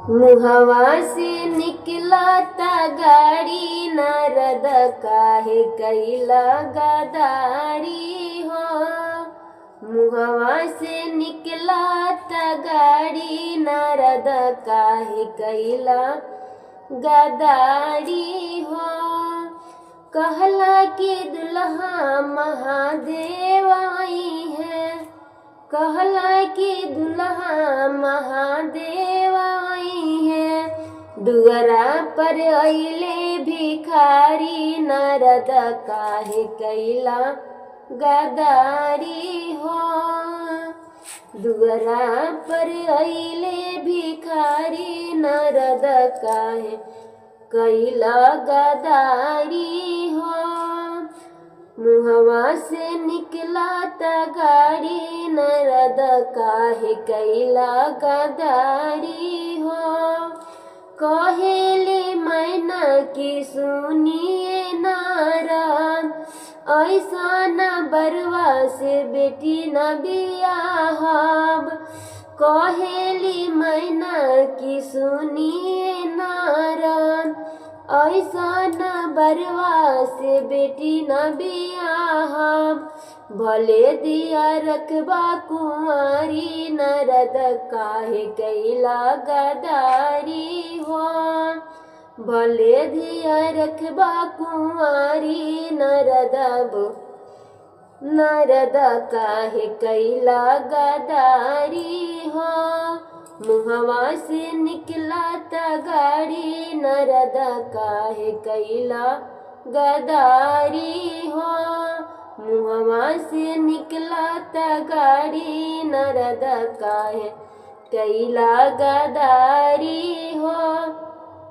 मुहवा से निकला ता गाड़ी नारद काहे कैला गदारी हो। मुहवा से निकला ता गाड़ी नारद काहे कैला गदारी हो। कहला कि दुल्हा महादेव आई है, कहला कि दुल्हा महादेव आई है। दुअरा पर अइले भिखारी नारद काहे कैला गदारी हो। दुअरा पर अइले भिखारी नारद काहे कैला गदारी हो। मुहवा से निकला ता गाड़ी नारद काहे कैला गदारी हो। कहेले मैना की सुनिए नारद, ऐसा न बरवा से बेटी न बियाहब। कहेली मैना की सुनिए नारद, ऐसा न बरवा से बेटी न बियाहब। भले दिया रखबा कुंवारी नारद काहे कैला गदारी हो। भले दिया रखबा कुंवारी नारद काहे कैला गदारी हो। मुहवा से निकला ता गाड़ी नारद काहे कैला गदारी हो। मुहवा से निकला ता गाड़ी नारद काहे कैला गदारी।